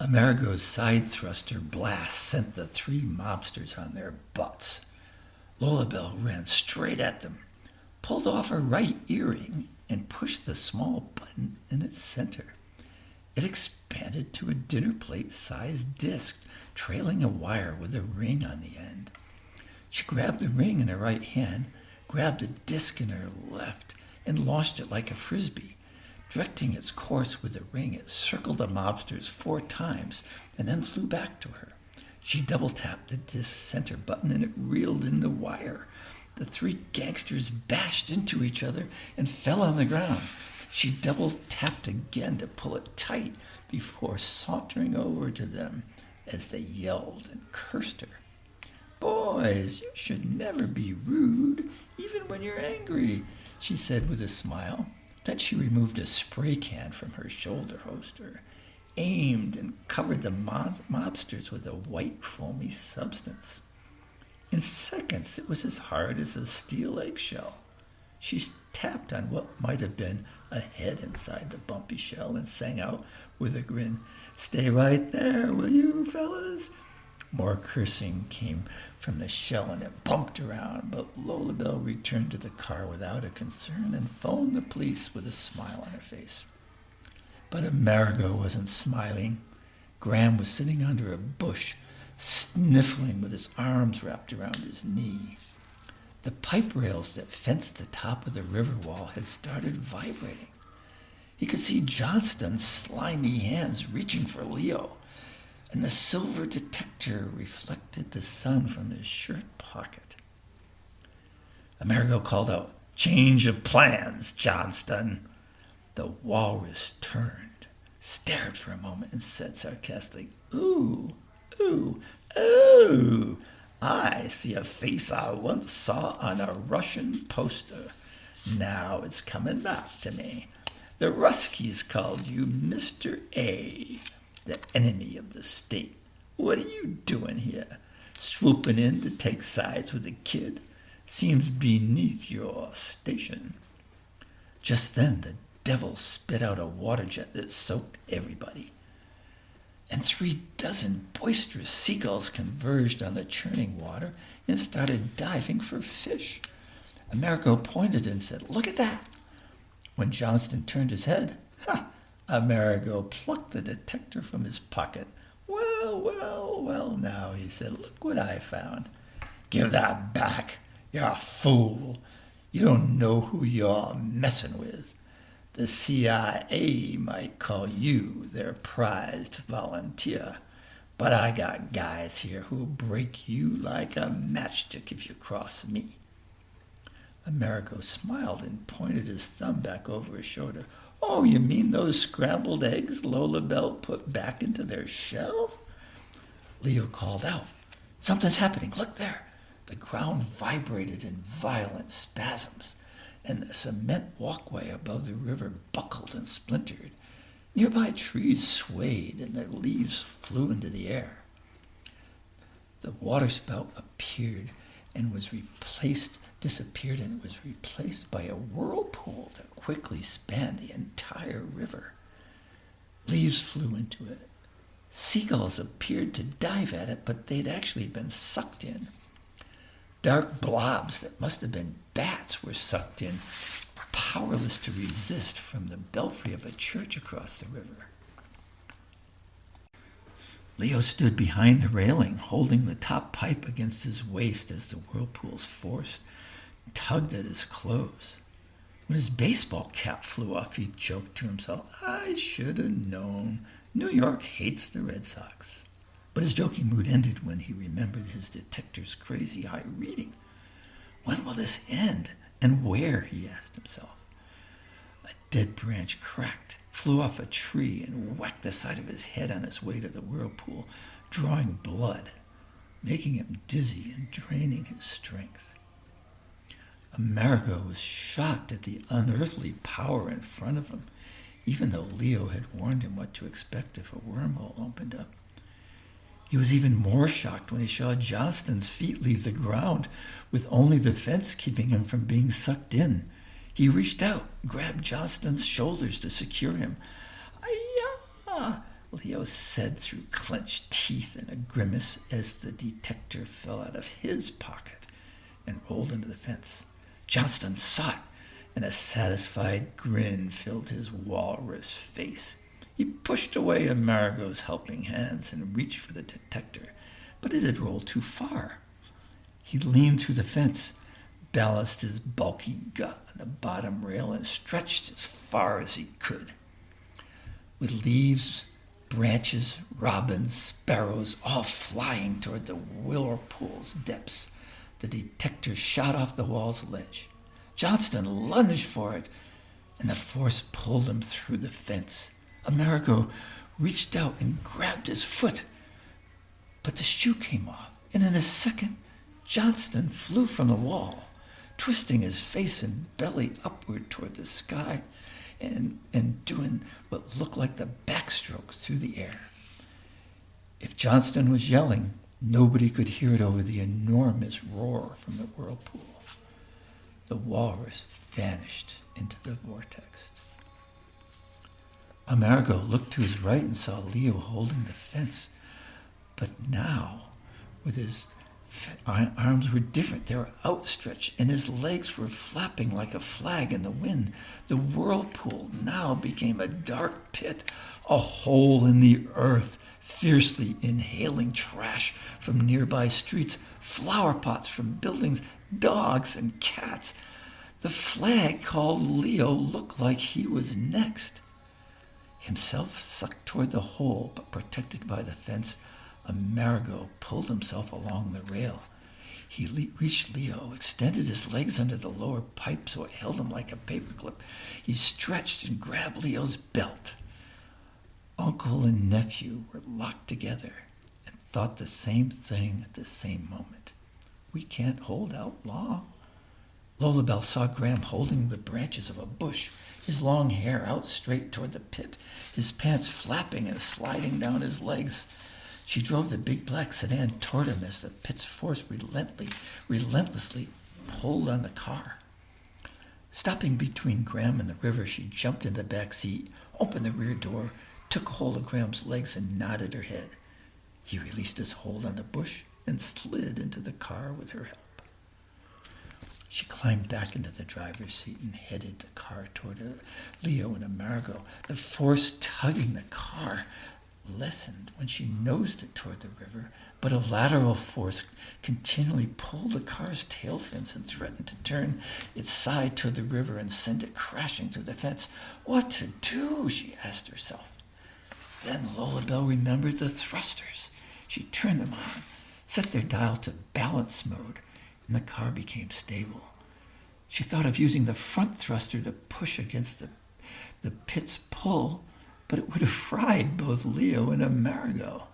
Amerigo's side thruster blast sent the three mobsters on their butts. Lolabelle ran straight at them, pulled off her right earring, and pushed the small button in its center. It expanded to a dinner plate-sized disc, trailing a wire with a ring on the end. She grabbed the ring in her right hand, grabbed the disc in her left, and launched it like a frisbee. Directing its course with the ring, it circled the mobsters 4 times and then flew back to her. She double-tapped the disc center button and it reeled in the wire. The 3 gangsters bashed into each other and fell on the ground. She double-tapped again to pull it tight before sauntering over to them as they yelled and cursed her. "Boys, you should never be rude, even when you're angry," she said with a smile. Then she removed a spray can from her shoulder holster, aimed and covered the mobsters with a white foamy substance. In seconds, it was as hard as a steel eggshell. She tapped on what might have been a head inside the bumpy shell and sang out with a grin, "Stay right there, will you, fellas?" More cursing came from the shell and it bumped around, but Lolabelle returned to the car without a concern and phoned the police with a smile on her face. But Amerigo wasn't smiling. Graham was sitting under a bush, sniffling with his arms wrapped around his knee. The pipe rails that fenced the top of the river wall had started vibrating. He could see Johnston's slimy hands reaching for Leo, and the silver detector reflected the sun from his shirt pocket. Amerigo called out, "Change of plans, Johnston." The walrus turned, stared for a moment, and said sarcastically, "Ooh, ooh, ooh, I see a face I once saw on a Russian poster. Now it's coming back to me. The Ruskies called you Mr. A, the enemy of the state. What are you doing here? Swooping in to take sides with a kid? Seems beneath your station." Just then the devil spit out a water jet that soaked everybody, and 36 boisterous seagulls converged on the churning water and started diving for fish. Amerigo pointed and said, "Look at that." When Johnston turned his head, Amerigo plucked the detector from his pocket. Well, now," he said, "look what I found." "Give that back, you're a fool. You don't know who you're messing with. The CIA might call you their prized volunteer, but I got guys here who'll break you like a matchstick if you cross me." Amerigo smiled and pointed his thumb back over his shoulder. "Oh, you mean those scrambled eggs Lolabelle put back into their shell?" Leo called out, "Something's happening. Look there." The ground vibrated in violent spasms, and the cement walkway above the river buckled and splintered. Nearby trees swayed, and their leaves flew into the air. The waterspout disappeared and was replaced by a whirlpool that quickly spanned the entire river. Leaves flew into it. Seagulls appeared to dive at it, but they'd actually been sucked in. Dark blobs that must have been bats were sucked in, powerless to resist, from the belfry of a church across the river. Leo stood behind the railing, holding the top pipe against his waist as the whirlpool's force tugged at his clothes. When his baseball cap flew off, he joked to himself, "I should have known. New York hates the Red Sox." But his joking mood ended when he remembered his detector's crazy high reading. When will this end? And where? He asked himself. A dead branch cracked, flew off a tree, and whacked the side of his head on its way to the whirlpool, drawing blood, making him dizzy and draining his strength. Amerigo was shocked at the unearthly power in front of him, even though Leo had warned him what to expect if a wormhole opened up. He was even more shocked when he saw Johnston's feet leave the ground, with only the fence keeping him from being sucked in. He reached out, grabbed Johnston's shoulders to secure him. "Ay-ya!" Leo said through clenched teeth and a grimace as the detector fell out of his pocket and rolled into the fence. Johnston saw it, and a satisfied grin filled his walrus face. He pushed away Amerigo's helping hands and reached for the detector, but it had rolled too far. He leaned through the fence, balanced his bulky gut on the bottom rail, and stretched as far as he could. With leaves, branches, robins, sparrows, all flying toward the whirlpool's depths, the detector shot off the wall's ledge. Johnston lunged for it, and the force pulled him through the fence. Amerigo reached out and grabbed his foot, but the shoe came off, and in a second, Johnston flew from the wall, twisting his face and belly upward toward the sky and doing what looked like the backstroke through the air. If Johnston was yelling, nobody could hear it over the enormous roar from the whirlpool. The walrus vanished into the vortex. Amerigo looked to his right and saw Leo holding the fence, but now, with his arms were different. They were outstretched, and his legs were flapping like a flag in the wind. The whirlpool now became a dark pit, a hole in the earth, fiercely inhaling trash from nearby streets, flower pots from buildings, dogs and cats. The flag called Leo looked like he was next. Himself sucked toward the hole, but protected by the fence, Amerigo pulled himself along the rail. He reached Leo, extended his legs under the lower pipe so it held him like a paperclip. He stretched and grabbed Leo's belt. Uncle and nephew were locked together and thought the same thing at the same moment. We can't hold out long. Lolabelle saw Graham holding the branches of a bush, his long hair out straight toward the pit, his pants flapping and sliding down his legs. She drove the big black sedan toward him as the pit's force relentlessly pulled on the car. Stopping between Graham and the river, she jumped in the back seat, opened the rear door, took hold of Graham's legs, and nodded her head. He released his hold on the bush and slid into the car with her help. She climbed back into the driver's seat and headed the car toward Leo and Amerigo. The force tugging the car lessened when she nosed it toward the river, but a lateral force continually pulled the car's tail fins and threatened to turn its side toward the river and send it crashing through the fence. What to do, she asked herself. Then Lolabelle remembered the thrusters. She turned them on, set their dial to balance mode, and the car became stable. She thought of using the front thruster to push against the pit's pull, but it would have fried both Leo and Amerigo.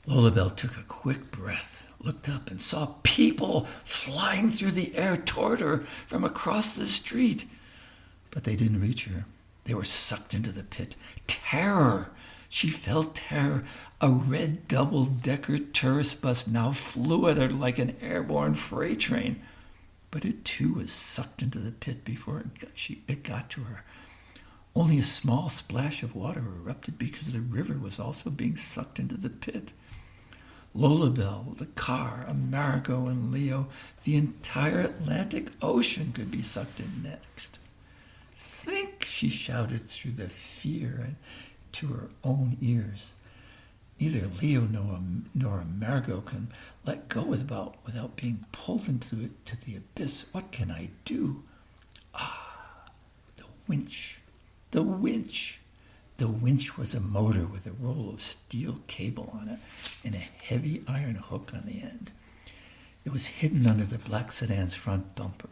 Lolabelle took a quick breath, looked up, and saw people flying through the air toward her from across the street. But they didn't reach her. They were sucked into the pit. Terror! She felt terror. A red double-decker tourist bus now flew at her like an airborne freight train. But it too was sucked into the pit before it got to her. Only a small splash of water erupted because the river was also being sucked into the pit. Lolabelle, the car, Amerigo, and Leo, the entire Atlantic Ocean could be sucked in next. Think, she shouted through the fear and to her own ears. Neither Leo nor Amerigo can let go without being pulled into it to the abyss. What can I do? The winch. The winch. The winch was a motor with a roll of steel cable on it and a heavy iron hook on the end. It was hidden under the black sedan's front bumper,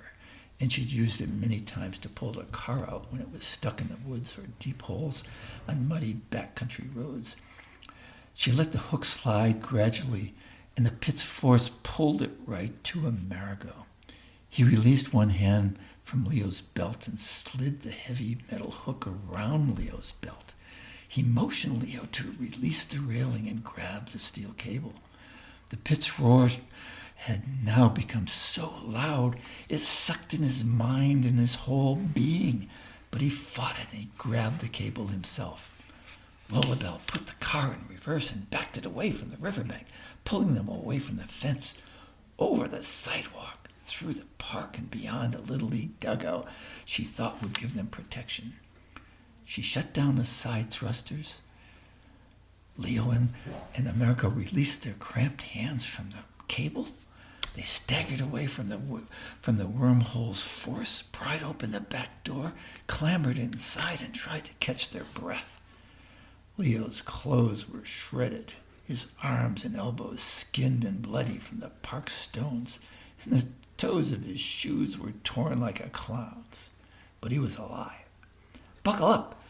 and she'd used it many times to pull the car out when it was stuck in the woods or deep holes on muddy backcountry roads. She let the hook slide gradually, and the pit's force pulled it right to Amerigo. He released one hand from Leo's belt and slid the heavy metal hook around Leo's belt. He motioned Leo to release the railing and grab the steel cable. The pit's roar had now become so loud it sucked in his mind and his whole being, but he fought it and he grabbed the cable himself. Lolabelle put the car in reverse and backed it away from the riverbank, pulling them away from the fence, over the sidewalk, through the park and beyond a Little League dugout she thought would give them protection. She shut down the side thrusters. Leo and Amerigo released their cramped hands from the cable. They staggered away from the wormhole's force, pried open the back door, clambered inside, and tried to catch their breath. Leo's clothes were shredded, his arms and elbows skinned and bloody from the park stones, and the toes of his shoes were torn like a clown's. But he was alive. "Buckle up!"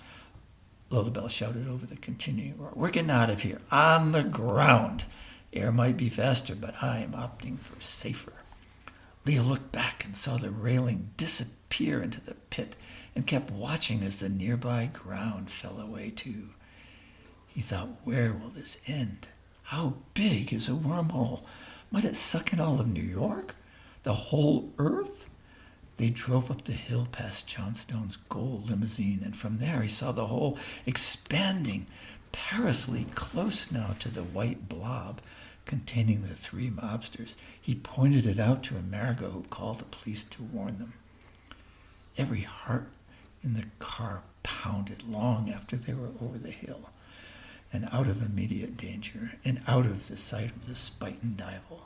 Lolabelle shouted over the continuing roar. "We're getting out of here, on the ground. Air might be faster, but I am opting for safer." Leo looked back and saw the railing disappear into the pit and kept watching as the nearby ground fell away too. He thought, where will this end? How big is a wormhole? Might it suck in all of New York? The whole Earth? They drove up the hill past Johnstone's gold limousine, and from there he saw the hole expanding perilously close now to the white blob containing the three mobsters. He pointed it out to Amerigo, who called the police to warn them. Every heart in the car pounded long after they were over the hill and out of immediate danger and out of the sight of the Spuyten Duyvil.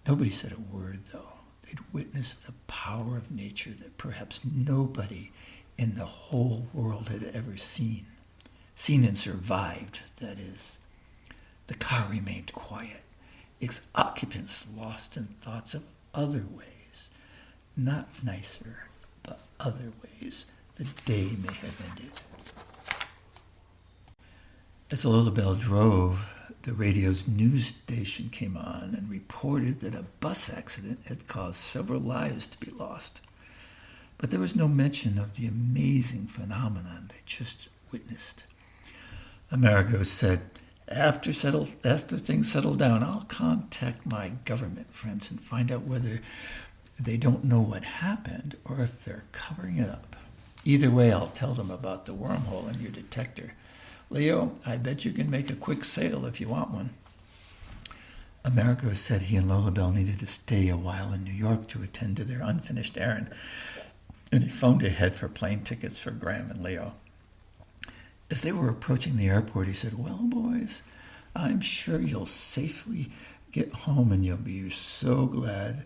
Nobody said a word, though. They'd witnessed the power of nature that perhaps nobody in the whole world had ever seen. Seen and survived, that is. The car remained quiet, its occupants lost in thoughts of other ways, not nicer, but other ways the day may have ended. As Lolabelle drove, the radio's news station came on and reported that a bus accident had caused several lives to be lost. But there was no mention of the amazing phenomenon they just witnessed. Amerigo said, after things settle down, I'll contact my government friends and find out whether they don't know what happened or if they're covering it up. Either way, I'll tell them about the wormhole and your detector. Leo, I bet you can make a quick sale if you want one. Amerigo said he and Lolabelle needed to stay a while in New York to attend to their unfinished errand, and he phoned ahead for plane tickets for Graham and Leo. As they were approaching the airport, he said, well, boys, I'm sure you'll safely get home and you'll be so glad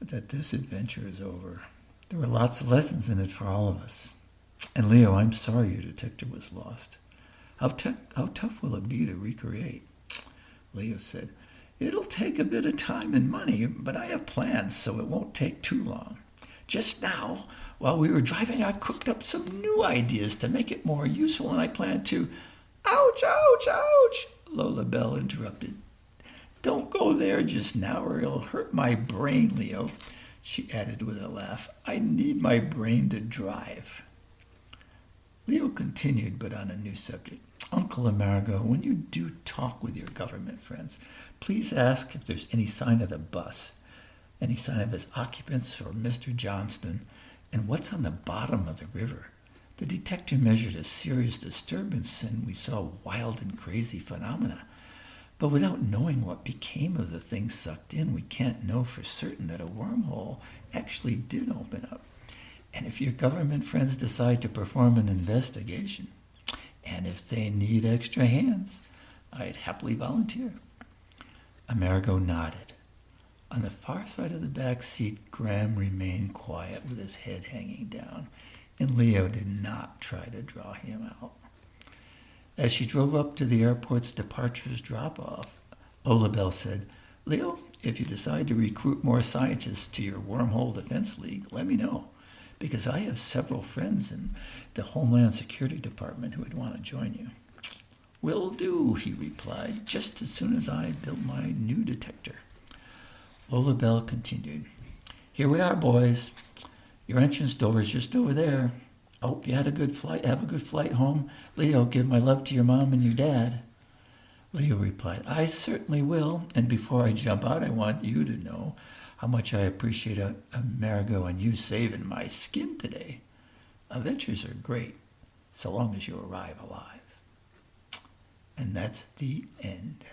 that this adventure is over. There were lots of lessons in it for all of us. And Leo, I'm sorry your detector was lost. How tough will it be to recreate? Leo said, it'll take a bit of time and money, but I have plans, so it won't take too long. Just now, while we were driving, I cooked up some new ideas to make it more useful, and I plan to... Ouch, ouch, ouch, Lolabelle interrupted. Don't go there just now, or it'll hurt my brain, Leo, she added with a laugh. I need my brain to drive. Leo continued, but on a new subject. Uncle Amerigo, when you do talk with your government friends, please ask if there's any sign of the bus, any sign of its occupants or Mr. Johnston, and what's on the bottom of the river. The detector measured a serious disturbance, and we saw wild and crazy phenomena. But without knowing what became of the things sucked in, we can't know for certain that a wormhole actually did open up. And if your government friends decide to perform an investigation, and if they need extra hands, I'd happily volunteer. Amerigo nodded. On the far side of the back seat, Graham remained quiet with his head hanging down, and Leo did not try to draw him out. As she drove up to the airport's departures drop-off, Lolabelle said, Leo, if you decide to recruit more scientists to your Wormhole Defense League, let me know, because I have several friends in the Homeland Security Department who would want to join you. Will do, he replied, just as soon as I build my new detector. Lolabelle continued, Here we are, boys. Your entrance door is just over there. I hope you had a good flight. Have a good flight home. Leo, give my love to your mom and your dad. Leo replied, I certainly will. And before I jump out, I want you to know how much I appreciate Amerigo and you saving my skin today. Adventures are great, so long as you arrive alive. And that's the end.